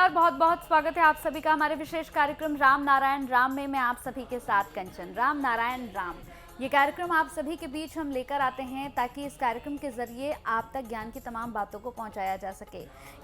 नमस्कार, बहुत बहुत स्वागत है आप सभी का हमारे विशेष कार्यक्रम राम नारायण राम में मैं आप सभी के साथ कंचन। राम नारायण राम ये कार्यक्रम आप सभी के बीच हम लेकर आते हैं ताकि इस कार्यक्रम के जरिए आप तक ज्ञान की तमाम बातों को पहुंचाया जा सके।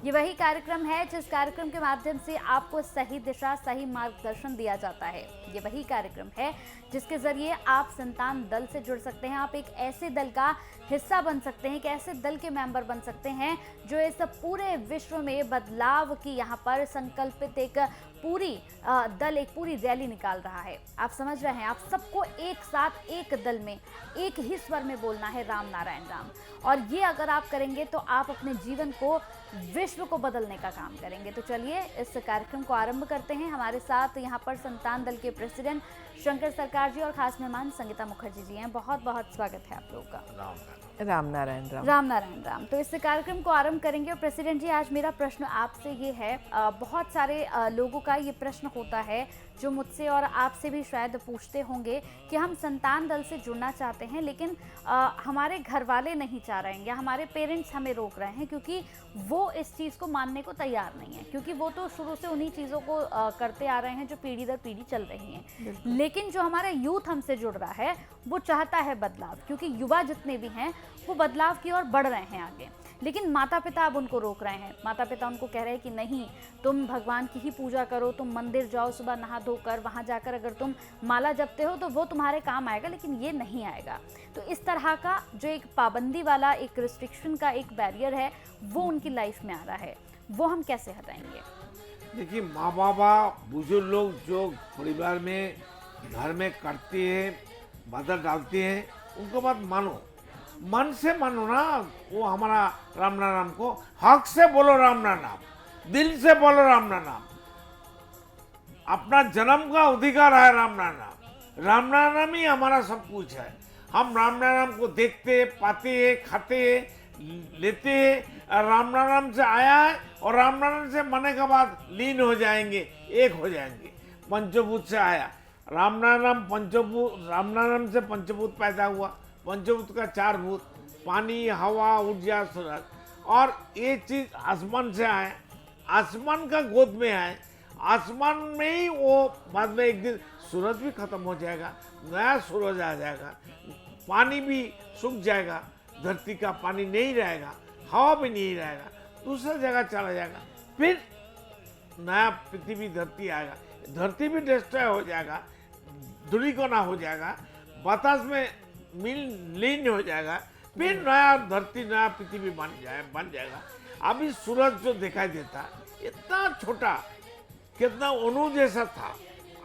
ये वही कार्यक्रम है जिस कार्यक्रम के माध्यम से आपको सही दिशा, सही मार्गदर्शन दिया जाता है। ये वही कार्यक्रम है जिसके जरिए आप संतान दल से जुड़ सकते हैं। आप एक ऐसे दल का हिस्सा बन सकते हैं, एक ऐसे दल के मेंबर बन सकते हैं जो इस पूरे विश्व में बदलाव की यहाँ पर संकल्पित एक पूरी दल, एक पूरी रैली निकाल रहा है। आप समझ रहे हैं, आप सबको एक साथ एक दल में एक ही स्वर में बोलना है राम नारायण राम। और ये अगर आप करेंगे तो आप अपने जीवन को, विश्व को बदलने का काम करेंगे। तो चलिए इस कार्यक्रम को आरंभ करते हैं। हमारे साथ यहाँ पर संतान दल के प्रेसिडेंट शंकर सरकार जी और खास मेहमान संगीता मुखर्जी जी हैं। बहुत बहुत स्वागत है आप लोगों का। राम नारायण राम। राम नारायण राम। तो इस कार्यक्रम को आरंभ करेंगे। और प्रेसिडेंट जी, आज मेरा प्रश्न आपसे ये है, बहुत सारे लोगों का ये प्रश्न होता है जो मुझसे और आपसे भी शायद पूछते होंगे कि हम संतान दल से जुड़ना चाहते हैं लेकिन हमारे घर वाले नहीं चाह रहे हैं या हमारे पेरेंट्स हमें रोक रहे हैं क्योंकि वो इस चीज़ को मानने को तैयार नहीं है, क्योंकि वो तो शुरू से उन्हीं चीज़ों को करते आ रहे हैं जो पीढ़ी दर पीढ़ी चल रही हैं। लेकिन जो हमारा यूथ हमसे जुड़ रहा है वो चाहता है बदलाव, क्योंकि युवा जितने भी हैं वो बदलाव की ओर बढ़ रहे हैं आगे। लेकिन माता पिता अब उनको रोक रहे हैं। माता पिता उनको कह रहे हैं कि नहीं, तुम भगवान की ही पूजा करो, तुम मंदिर जाओ सुबह नहा धोकर, वहाँ जाकर अगर तुम माला जपते हो तो वो तुम्हारे काम आएगा, लेकिन ये नहीं आएगा। तो इस तरह का जो एक पाबंदी वाला, एक रिस्ट्रिक्शन का एक बैरियर है वो उनकी लाइफ में आ रहा है, वो हम कैसे हटाएंगे? देखिए, माँ बाबा, बुजुर्ग लोग जो परिवार में घर में करते हैं, बाधा डालते हैं, उनको बात मानो, मन से मानो ना। वो हमारा राम नाम को हक से बोलो, राम नाम, दिल से बोलो राम नाम। अपना जन्म का अधिकार है राम नाम ही हमारा सब कुछ है। हम राम नाम को देखते, पाते हैं, खाते हैं, लेते हैं। राम नाम से आया है और राम नाम से मरने के बाद लीन हो जाएंगे, एक हो जाएंगे। पंचभूत से आया राम नाम, पंचभूत, राम नाम से पंचभूत पैदा हुआ। पंचभूत का 4 भूत, पानी, हवा, ऊर्जा, सूरज। और ये चीज आसमान से आए, आसमान का गोद में आए, आसमान में ही वो बाद में एक दिन सूरज भी खत्म हो जाएगा, नया सूरज आ जाएगा, पानी भी सूख जाएगा, धरती का पानी नहीं रहेगा, हवा भी नहीं रहेगा, दूसरा जगह चला जाएगा, फिर नया पृथ्वी धरती आएगा, धरती भी डिस्ट्रॉय हो जाएगा, धूलिकणा हो जाएगा, बतास में मिल लीन हो जाएगा, फिर नया धरती, नया पृथ्वी बन जाएगा। अभी सूरज जो दिखाई देता इतना छोटा, कितना अणु जैसा था,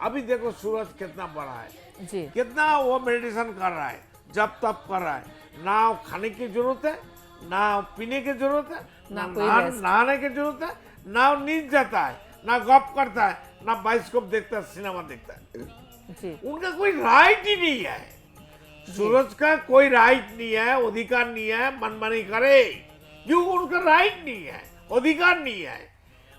अभी देखो सूरज कितना बड़ा है जी। कितना वो मेडिटेशन कर रहा है, जब तब कर रहा है। ना खाने की जरूरत है, ना पीने की जरूरत है, ना नहाने की जरूरत है, ना नींद जाता है, ना गप करता है, ना बाइस्कोप देखता है, सिनेमा देखता है जी। उनका कोई राइट ही नहीं है, सूरज का कोई राइट नहीं है, अधिकार नहीं है, मनमानी करे, क्यों? उनका राइट नहीं है, अधिकार नहीं है।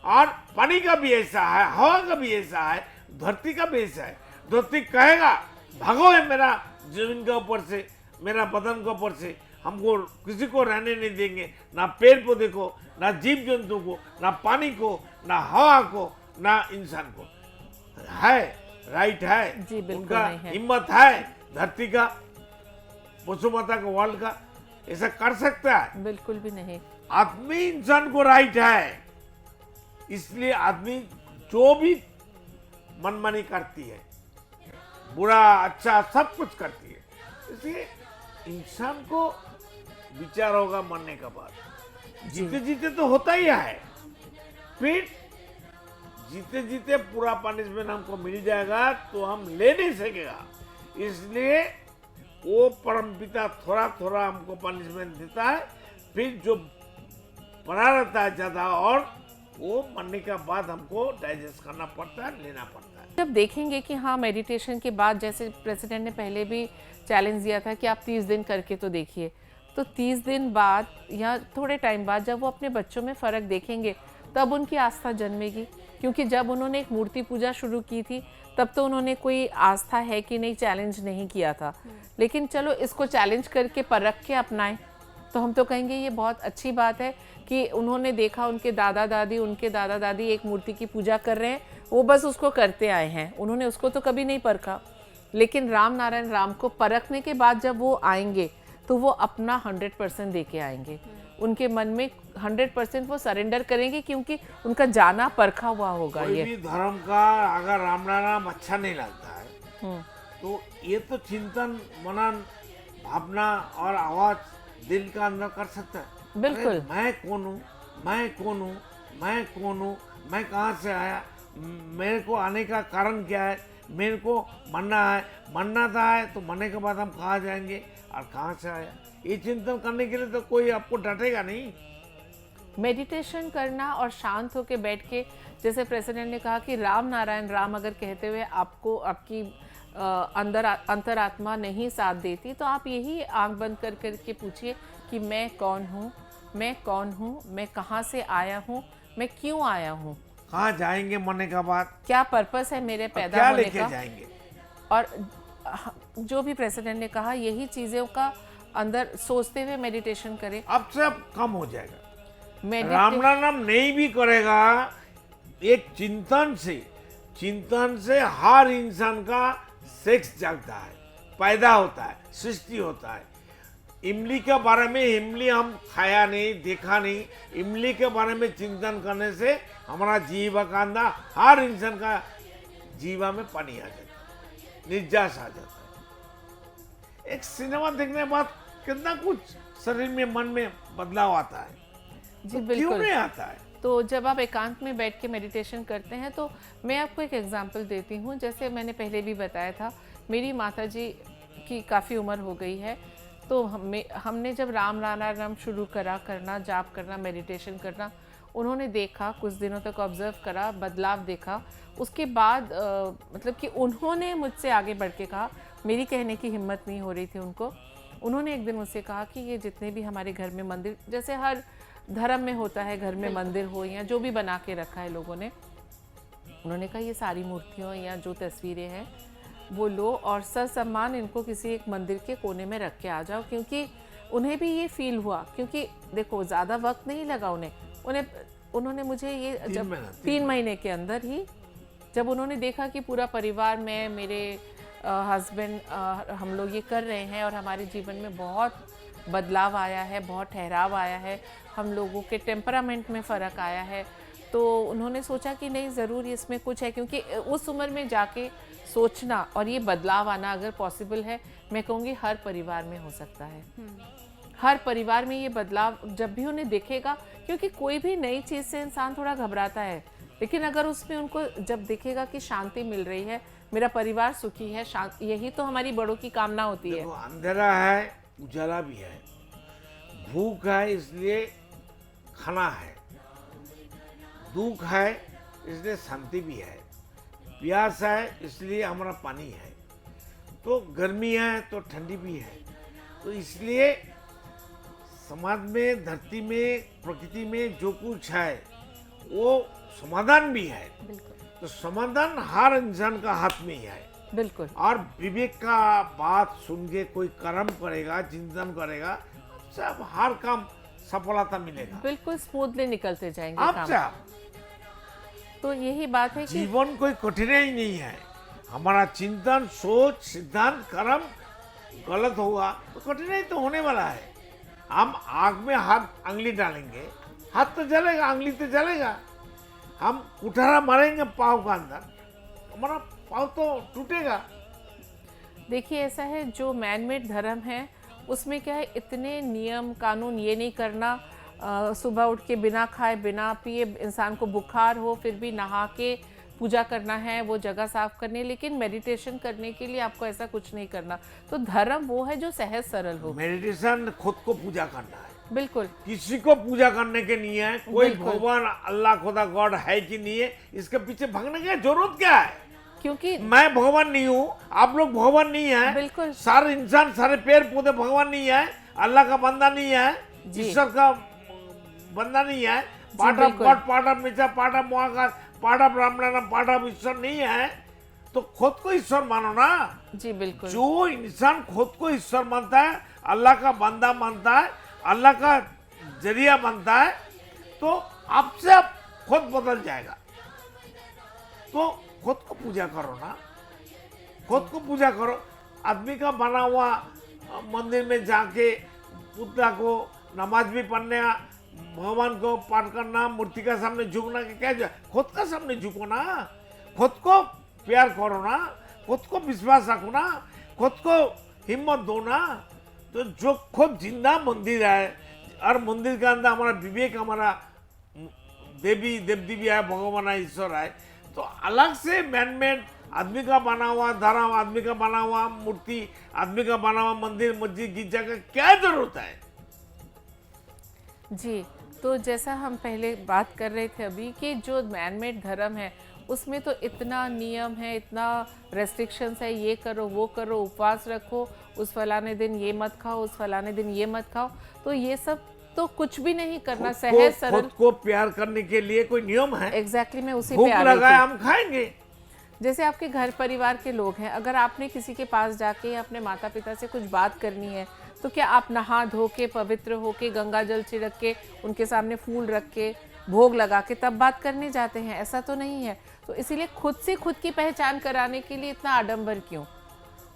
और पानी का भी ऐसा है, हवा का भी ऐसा है, धरती का भी ऐसा है। धरती कहेगा भागो है मेरा जमीन के ऊपर से, मेरा बदन के ऊपर से, हमको किसी को रहने नहीं देंगे, ना पेड़ पौधे को, ना जीव जंतु को, ना पानी को, ना हवा को, ना इंसान को। है राइट है जी, उनका हिम्मत है, धरती का, पशु माता का, वर्ल्ड का ऐसा कर सकता है? बिल्कुल भी नहीं। आदमी, इंसान को राइट है, इसलिए आदमी जो भी मनमानी करती है, बुरा अच्छा सब कुछ करती है, इसलिए इंसान को विचार होगा मरने के बाद। जीते जीते तो होता ही है, फिर जीते जीते पूरा पनिशमेंट हमको मिल जाएगा तो हम ले नहीं सकेगा। इसलिए वो परमपिता थोड़ा थोड़ा हमको पनिशमेंट देता है, फिर जो बना रहता है ज्यादा, और वो मरने के बाद हमको डाइजेस्ट करना पड़ता है, लेना पड़ता है। जब देखेंगे कि हाँ, मेडिटेशन के बाद, जैसे प्रेसिडेंट ने पहले भी चैलेंज दिया था कि आप 30 दिन करके तो देखिए, तो 30 दिन बाद या थोड़े टाइम बाद जब वो अपने बच्चों में फ़र्क देखेंगे तब उनकी आस्था जन्मेगी। क्योंकि जब उन्होंने एक मूर्ति पूजा शुरू की थी तब तो उन्होंने कोई आस्था है कि नहीं चैलेंज नहीं किया था, लेकिन चलो इसको चैलेंज करके परख के अपनाएं। तो हम तो कहेंगे ये बहुत अच्छी बात है कि उन्होंने देखा उनके दादा दादी एक मूर्ति की पूजा कर रहे हैं, वो बस उसको करते आए हैं, उन्होंने उसको तो कभी नहीं परखा। लेकिन राम नारायण राम को परखने के बाद जब वो आएंगे तो वो अपना 100% दे के आएंगे, उनके मन में 100% वो सरेंडर करेंगे, क्योंकि उनका जाना परखा हुआ होगा। कोई ये भी धर्म का अगर राम नाम अच्छा नहीं लगता है तो ये तो चिंतन मनन भावना और आवाज दिल का अंदर कर सकता है। बिल्कुल। अरे मैं कौन हूँ, मैं कौन हूँ, मैं कौन हूँ, मैं कहाँ से आया, मेरे को आने का कारण क्या है, मेरे को मरना है, मरना था है तो मरने के बाद हम कहाँ जाएंगे और कहाँ से आया, ये चिंतन करने के लिए तो कोई आपको डांटेगा नहीं। मेडिटेशन करना और शांत होकर बैठ के, जैसे प्रेसिडेंट ने कहा कि राम नारायण राम अगर कहते हुए आपको आपकी अंतरात्मा नहीं साथ देती, तो आप यही आंख बंद कर करके पूछिए कि मैं कौन हूँ, मैं कौन हूँ, मैं कहाँ से आया हूँ, मैं क्यों आया हूँ, कहाँ जाएंगे मरने के बाद, क्या पर्पस है मेरे पैदा क्या होने लेके का। जाएंगे। और जो भी प्रेसिडेंट ने कहा यही चीज़ों का अंदर सोचते हुए मेडिटेशन करें, अब से अब कम हो जाएगा। राम मेडिटेशन नाम नहीं भी करेगा, एक चिंतन से हर इंसान का सेक्स जागता है, पैदा होता है, सृष्टि होता है। इमली के बारे में, इमली हम खाया नहीं, देखा नहीं, इमली के बारे में चिंतन करने से हमारा जीवा का अंदर हर इंसान का जीवा में पानी आ जाता है, निजास आ जाता है। एक सिनेमा देखने के बाद कितना कुछ शरीर में मन में बदलाव आता है, जी तो क्यों बिल्कुल। नहीं आता है। तो जब आप एकांत में बैठ के मेडिटेशन करते हैं, तो मैं आपको एक एग्जांपल देती हूँ। जैसे मैंने पहले भी बताया था, मेरी माताजी की काफ़ी उम्र हो गई है, तो हमने जब राम नारायण शुरू करना, जाप करना, मेडिटेशन करना, उन्होंने देखा, कुछ दिनों तक ऑब्जर्व करा, बदलाव देखा। उसके बाद मतलब कि उन्होंने मुझसे आगे बढ़ के कहा, मेरी कहने की हिम्मत नहीं हो रही थी उनको। उन्होंने एक दिन मुझसे कहा कि ये जितने भी हमारे घर में मंदिर, जैसे हर धर्म में होता है, घर में मंदिर हो या जो भी बना के रखा है लोगों ने, उन्होंने कहा ये सारी मूर्तियों या जो तस्वीरें हैं वो लो और ससम्मान इनको किसी एक मंदिर के कोने में रख के आ जाओ। क्योंकि उन्हें भी ये फील हुआ, क्योंकि देखो ज़्यादा वक्त नहीं लगा उन्होंने मुझे ये जब 3 महीने के अंदर ही जब उन्होंने देखा कि पूरा परिवार में मेरे हस्बैंड हम लोग ये कर रहे हैं और हमारे जीवन में बहुत बदलाव आया है, बहुत ठहराव आया है, हम लोगों के टेम्परामेंट में फ़र्क आया है, तो उन्होंने सोचा कि नहीं ज़रूर इसमें कुछ है। क्योंकि उस उम्र में जाके सोचना और ये बदलाव आना अगर पॉसिबल है, मैं कहूँगी हर परिवार में हो सकता है। हर परिवार में ये बदलाव जब भी उन्हें दिखेगा, क्योंकि कोई भी नई चीज़ से इंसान थोड़ा घबराता है, लेकिन अगर उसमें उनको जब दिखेगा कि शांति मिल रही है, मेरा परिवार सुखी है, यही तो हमारी बड़ों की कामना होती है। अंधेरा है, उजाला भी है, भूख है इसलिए खाना है, दुख है इसलिए शांति भी है, प्यास है इसलिए हमारा पानी है, तो गर्मी है तो ठंडी भी है। तो इसलिए समाज में, धरती में, प्रकृति में जो कुछ है वो समाधान भी है। तो समाधान हर इंसान का हाथ में ही है। बिल्कुल। और विवेक का बात सुन के कोई कर्म करेगा, चिंतन करेगा, सब हर काम सफलता मिलेगा, बिल्कुल स्मूथली निकलते जाएंगे आप काम। तो यही बात है कि जीवन कोई कठिनाई नहीं है। हमारा चिंतन, सोच, सिद्धांत, कर्म गलत होगा तो कठिनाई तो होने वाला है। हम आग में हाथ अंगली डालेंगे, हाथ तो जलेगा, अंगली तो जलेगा। हम कुठारा मारेंगे पाँव का अंदर, हमारा पाँव तो टूटेगा। देखिए ऐसा है, जो मैनमेड धर्म है उसमें क्या है, इतने नियम कानून, ये नहीं करना, सुबह उठ के बिना खाए बिना पिए, इंसान को बुखार हो फिर भी नहा के पूजा करना है, वो जगह साफ करनी है, लेकिन मेडिटेशन करने के लिए आपको ऐसा कुछ नहीं करना। तो धर्म वो है जो सहज सरल हो। मेडिटेशन खुद को पूजा करना है, बिल्कुल। किसी को पूजा करने के नहीं है। कोई भगवान, अल्लाह, खुदा, गॉड है कि नहीं है, इसके पीछे भागने की जरूरत क्या है? क्योंकि मैं भगवान नहीं हूँ, आप लोग भगवान नहीं है, बिल्कुल। सारे इंसान, सारे पेड़ पौधे भगवान नहीं है, अल्लाह का बंदा नहीं है, ईश्वर का बंदा नहीं है, part of God, part of nature, part of महाकाश, part of Ramnarayan, part of ईश्वर नहीं है, तो खुद को ईश्वर मानो ना। जी बिल्कुल। जो इंसान खुद को ईश्वर मानता है, अल्लाह का बंदा मानता है, अल्लाह का जरिया बनता है, तो आपसे आप खुद बदल जाएगा। तो खुद को पूजा करो ना, खुद को पूजा करो। आदमी का बना हुआ मंदिर में जाके बुद्धा को नमाज भी पढ़ने, भगवान को पाठ करना, मूर्ति का सामने झुकना के क्या, खुद का सामने झुको ना, खुद को प्यार करो ना, खुद को विश्वास रखो ना, खुद को हिम्मत दो ना। तो जो खुद जिंदा मंदिर है, और मंदिर के अंदर हमारा विवेक, हमारा देवी देवी है, भगवान है, ईश्वर है, तो अलग से मैनमेड आदमी का बना हुआ धर्म, आदमी का बना हुआ मूर्ति, आदमी का बना हुआ मंदिर, मस्जिद, गिरजा का क्या जरूरत है? जी, तो जैसा हम पहले बात कर रहे थे अभी कि जो मैनमेड धर्म है उसमें तो इतना नियम है, इतना रेस्ट्रिक्शंस है, ये करो वो करो, उपवास रखो, उस फलाने दिन ये मत खाओ, उस फलाने दिन ये मत खाओ, तो ये सब तो कुछ भी नहीं करना, सहज सरल। खुद को प्यार करने के लिए कोई नियम है? एग्जैक्टली मैं उसी भूख पे आ रही लगाए थी। हम खाएंगे। जैसे आपके घर परिवार के लोग हैं, अगर आपने किसी के पास जाके अपने माता पिता से कुछ बात करनी है, तो क्या आप नहा धो के पवित्र होके गंगा जल छिड़क के उनके सामने फूल रख के भोग लगा के तब बात करने जाते हैं? ऐसा तो नहीं है। तो इसीलिए खुद से खुद की पहचान कराने के लिए इतना आडंबर क्यों?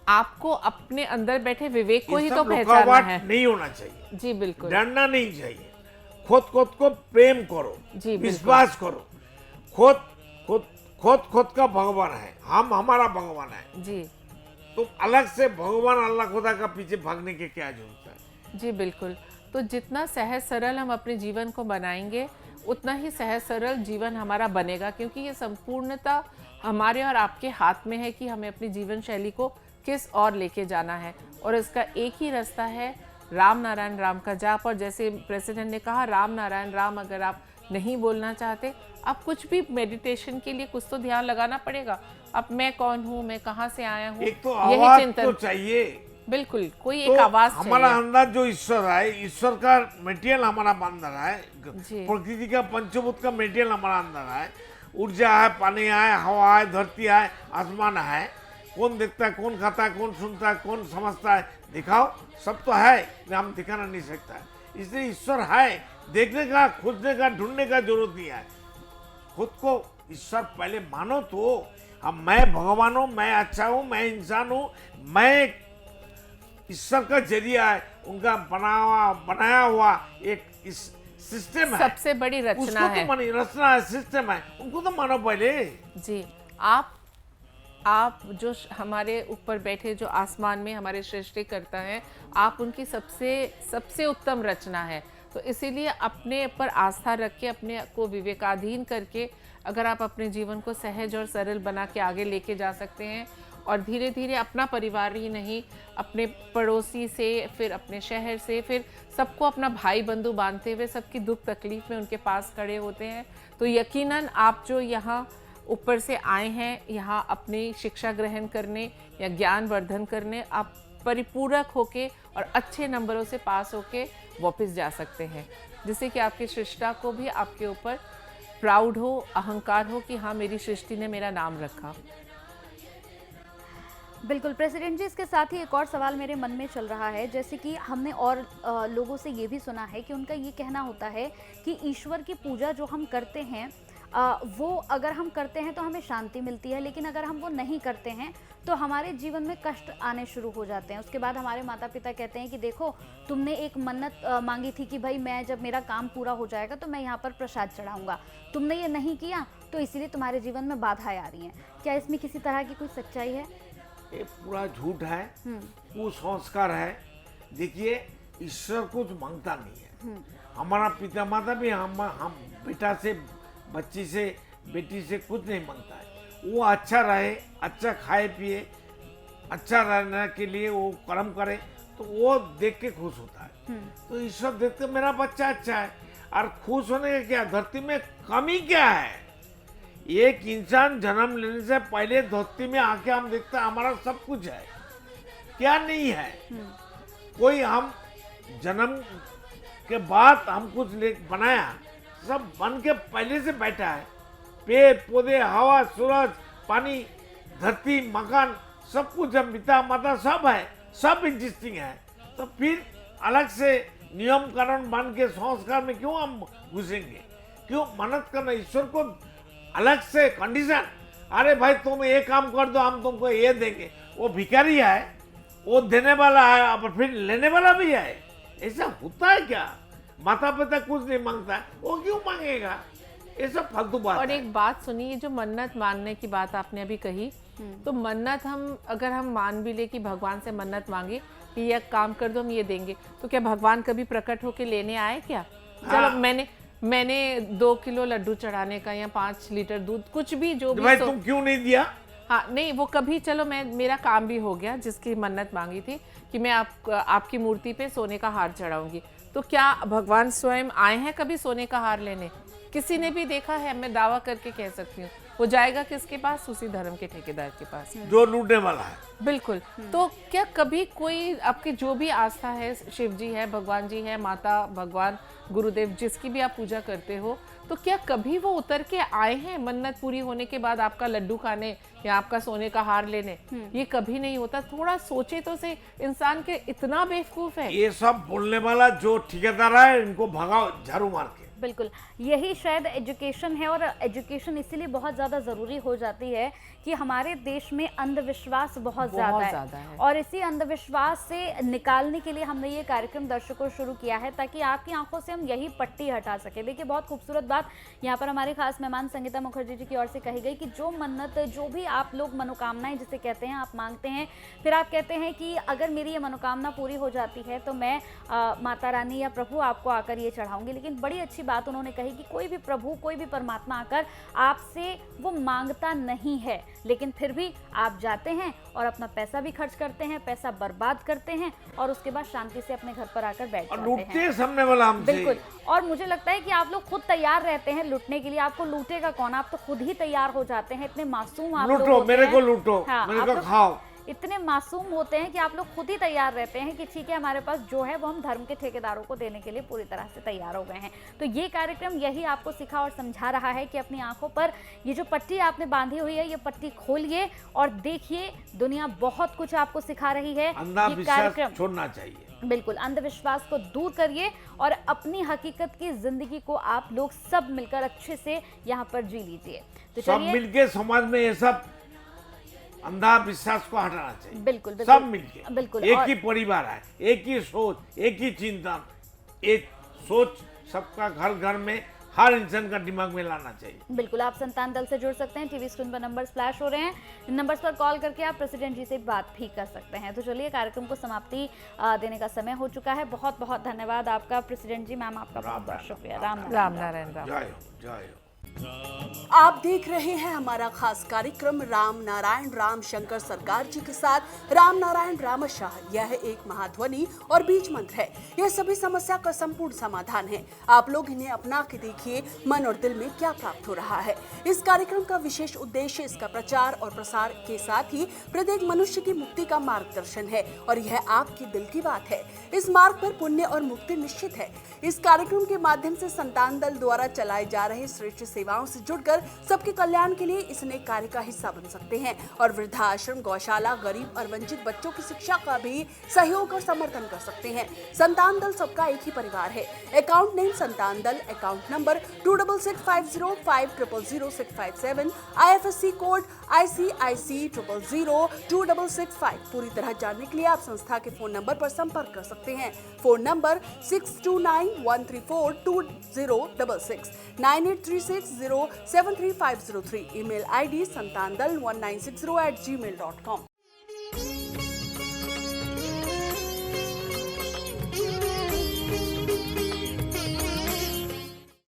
आपको अपने अंदर बैठे विवेक को ही तो पहचानना है। नहीं होना चाहिए जी बिल्कुल, डरना नहीं चाहिए। खुद को प्रेम करो, जी विश्वास करो। खुद खुद खुद खुद का भगवान है, हम हमारा भगवान है। जी तो अलग से भगवान अल्लाह खुदा का पीछे भागने की क्या जरूरत है? जी बिल्कुल। तो जितना सहज सरल हम अपने जीवन को बनाएंगे, उतना ही सहज सरल जीवन हमारा बनेगा, क्योंकि ये संपूर्णता हमारे और आपके हाथ में है कि हमें अपनी जीवन शैली को किस और लेके जाना है। और इसका एक ही रास्ता है, राम नारायण राम का जाप। और जैसे प्रेसिडेंट ने कहा, राम नारायण राम अगर आप नहीं बोलना चाहते, आप कुछ भी मेडिटेशन के लिए कुछ तो ध्यान लगाना पड़ेगा। अब मैं कौन हूँ, मैं कहाँ से आया हूँ, एक तो यही आवाज चिंतन तो चाहिए। बिल्कुल, कोई तो एक आवाज हमारा चाहिए। अंदर जो ईश्वर है, ईश्वर का मटेरियल हमारा अंदर है, जी। प्रकृति का पंचभूत का मटेरियल हमारा अंदर है। ऊर्जा है, पानी है, हवा है, धरती है, आसमान है। कौन देखता है, कौन खाता है, कौन सुनता है, कौन समझता है, दिखाओ। सब तो है, हम दिखाना नहीं सकता। इसलिए ईश्वर है, देखने का, खोजने का, ढूंढने का जरूरत नहीं है। खुद को ईश्वर पहले मानो तो हम, मैं भगवान हूँ, मैं अच्छा हूँ, मैं इंसान हूँ, मैं ईश्वर का जरिया है, उनका बनाया हुआ एक इस सिस्टम है, सबसे बड़ी रचना उसको है। तो मानिए, रचना है, सिस्टम है, उनको तो मानो पहले। जी, आप जो हमारे ऊपर बैठे, जो आसमान में हमारे सृष्टि करता है, आप उनकी सबसे उत्तम रचना है। तो इसीलिए अपने पर आस्था रख के, अपने को विवेकाधीन करके, अगर आप अपने जीवन को सहज और सरल बना के आगे लेके जा सकते हैं, और धीरे धीरे अपना परिवार ही नहीं, अपने पड़ोसी से, फिर अपने शहर से, फिर सबको अपना भाई बंधु बांधते हुए सबकी दुख तकलीफ में उनके पास खड़े होते हैं, तो यकीनन आप जो यहाँ ऊपर से आए हैं, यहाँ अपनी शिक्षा ग्रहण करने या ज्ञान वर्धन करने, आप परिपूरक होके और अच्छे नंबरों से पास होके वापस जा सकते हैं, जिससे कि आपकी सृष्टा को भी आपके ऊपर प्राउड हो, अहंकार हो कि हाँ, मेरी सृष्टि ने मेरा नाम रखा। बिल्कुल प्रेसिडेंट जी, इसके साथ ही एक और सवाल मेरे मन में चल रहा है। जैसे कि हमने और लोगों से ये भी सुना है कि उनका ये कहना होता है कि ईश्वर की पूजा जो हम करते हैं, वो अगर हम करते हैं तो हमें शांति मिलती है, लेकिन अगर हम वो नहीं करते हैं तो हमारे जीवन में कष्ट आने शुरू हो जाते हैं। उसके बाद हमारे माता पिता कहते हैं कि देखो, तुमने एक मन्नत मांगी थी कि भाई मैं जब मेरा काम पूरा हो जाएगा तो मैं यहाँ पर प्रसाद चढ़ाऊंगा, तुमने ये नहीं किया तो इसीलिए तुम्हारे जीवन में बाधाएं आ रही हैं। क्या इसमें किसी तरह की कोई सच्चाई है? ये पूरा झूठ है, कुसंस्कार है। देखिए, ईश्वर कुछ मांगता नहीं है। हमारा पिता माता भी हम बेटा से, बच्ची से, बेटी से कुछ नहीं मांगता है। वो अच्छा रहे, अच्छा खाए पिए, अच्छा रहने के लिए वो कर्म करे, तो वो देख के खुश होता है। तो ईश्वर देखते मेरा बच्चा अच्छा है, और खुश होने का क्या, धरती में कमी क्या है? एक इंसान जन्म लेने से पहले धरती में आके हम देखते हैं हमारा सब कुछ है, क्या नहीं है? कोई हम जन्म के बाद हम कुछ बनाया, सब बन के पहले से बैठा है। पेड़ पौधे, हवा, सूरज, पानी, धरती, मकान, सब कुछ, हम पिता माता सब है, सब एग्जिस्टिंग है। तो फिर अलग से नियम कानून बन के संस्कार में क्यों हम घुसेंगे? क्यों मन्नत करना? ईश्वर को अलग से कंडीशन, अरे भाई तुम ये काम कर दो हम तुमको ये देंगे। वो भिखारी है, वो देने वाला है और फिर लेने वाला भी है। ऐसा होता है क्या? माता पिता कुछ नहीं मांगता, वो क्यों मांगेगा? ये सब फालतू बात और है। एक बात सुनिए, जो मन्नत मांगने की बात आपने अभी कही, तो मन्नत अगर हम मान भी ले कि भगवान से मन्नत मांगे कि ये काम कर दो हम ये देंगे, तो क्या भगवान कभी प्रकट होके लेने आए क्या? चलो मैंने 2 किलो लड्डू चढ़ाने का या 5 लीटर दूध, कुछ भी जो भी, भाई तुम क्यों नहीं दिया? हाँ नहीं, वो कभी, चलो मेरा काम भी हो गया, जिसकी मन्नत मांगी थी कि मैं आपकी मूर्ति पे सोने का हार चढ़ाऊंगी, तो क्या भगवान स्वयं आए हैं कभी सोने का हार लेने? किसी ने भी देखा है? मैं दावा करके कह सकती हूँ। वो जाएगा किसके पास? उसी धर्म के ठेकेदार के पास जो लूटने वाला है। बिल्कुल। तो क्या कभी कोई आपकी जो भी आस्था है, शिव जी है, भगवान जी है, माता, भगवान, गुरुदेव, जिसकी भी आप पूजा करते हो, तो क्या कभी वो उतर के आए हैं मन्नत पूरी होने के बाद आपका लड्डू खाने या आपका सोने का हार लेने? ये कभी नहीं होता। थोड़ा सोचे तो से, इंसान के इतना बेवकूफ है। ये सब बोलने वाला जो ठेकेदार है, इनको भगाओ झाड़ू मार के। बिल्कुल, यही शायद एजुकेशन है, और एजुकेशन इसीलिए बहुत ज़्यादा ज़रूरी हो जाती है कि हमारे देश में अंधविश्वास बहुत ज़्यादा है। और इसी अंधविश्वास से निकालने के लिए हमने ये कार्यक्रम दर्शकों शुरू किया है, ताकि आपकी आंखों से हम यही पट्टी हटा सके। देखिए, बहुत खूबसूरत बात यहाँ पर हमारे खास मेहमान संगीता मुखर्जी जी की ओर से कही गई कि जो मन्नत, जो भी आप लोग मनोकामनाएं जिसे कहते हैं, आप मांगते हैं, फिर आप कहते हैं कि अगर मेरी ये मनोकामना पूरी हो जाती है तो मैं माता रानी या प्रभु आपको आकर ये चढ़ाऊंगी। लेकिन बड़ी अच्छी बात उन्होंने कही कि कोई भी प्रभु, कोई भी परमात्मा आकर आपसे वो मांगता नहीं है, लेकिन फिर भी आप जाते हैं और अपना पैसा भी खर्च करते हैं, पैसा बर्बाद करते हैं, और उसके बाद शांति से अपने घर पर आकर बैठ जाते हैं। लूटते सामने वाला हमसे। बिल्कुल। और मुझे लगता है कि आप लोग खुद तैयार रहते हैं लूटने के लिए। आपको लूटेगा कौन? आप तो खुद ही तैयार हो जाते हैं। इतने मासूम आप लोग लूटो, होते मेरे हैं। को लूटो, हाँ, मेरे आप को लोग खाओ। इतने मासूम होते हैं कि आप लोग खुद ही तैयार रहते हैं कि ठीक है, हमारे पास जो है वो हम धर्म के ठेकेदारों को देने के लिए पूरी तरह से तैयार हो गए हैं। तो ये कार्यक्रम यही आपको सिखा और समझा रहा है कि अपनी आंखों पर ये जो पट्टी आपने बांधी हुई है, ये पट्टी खोलिए और देखिए, दुनिया बहुत कुछ आपको सिखा रही है। ये कार्यक्रम छोड़ना चाहिए। बिल्कुल, अंधविश्वास को दूर करिए और अपनी हकीकत की जिंदगी को आप लोग सब मिलकर अच्छे से यहाँ पर जी लीजिए। तो सब मिलके समाज में ये सब अंधविश्वास को हटाना चाहिए। बिल्कुल, सब मिलके। बिल्कुल। एक ही परिवार है, एक ही सोच, एक ही चिंतन, एक सोच सबका घर घर में हर इंसान का दिमाग में लाना चाहिए। बिल्कुल। आप संतान दल से जुड़ सकते हैं। टीवी स्क्रीन पर नंबर फ्लैश हो रहे हैं, इन नंबर्स पर कॉल करके आप प्रेसिडेंट जी से बात भी कर सकते हैं। तो चलिए, कार्यक्रम को समाप्ति देने का समय हो चुका है। बहुत बहुत धन्यवाद आपका प्रेसिडेंट जी। मैम, आपका बहुत बहुत शुक्रिया। राम नारायण राम। जय हो, जय हो। आप देख रहे हैं हमारा खास कार्यक्रम राम नारायण राम शंकर सरकार जी के साथ राम नारायण रामशाह। यह एक महाध्वनि और बीज मंत्र है। यह सभी समस्या का संपूर्ण समाधान है। आप लोग इन्हें अपना के देखिए, मन और दिल में क्या प्राप्त हो रहा है। इस कार्यक्रम का विशेष उद्देश्य इसका प्रचार और प्रसार के साथ ही प्रत्येक मनुष्य की मुक्ति का मार्गदर्शन है, और यह आपकी दिल की बात है। इस मार्ग पर पुण्य और मुक्ति निश्चित है। इस कार्यक्रम के माध्यम से संतान दल द्वारा चलाए जा रहे श्रेष्ठ सेवाओं से जुड़कर सबके कल्याण के लिए इस नए कार्य का हिस्सा बन सकते हैं, और वृद्धाश्रम, गौशाला, गरीब और वंचित बच्चों की शिक्षा का भी सहयोग और समर्थन कर सकते हैं। संतान दल सबका एक ही परिवार है। अकाउंट नेम संतान दल, account number 266505000657, IFSC code ICIC 000265। पूरी तरह जानने के लिए आप संस्था के फोन नंबर पर संपर्क कर सकते हैं। Phone number 6291342066, 9836073503। Email ID santandal1960@gmail.com।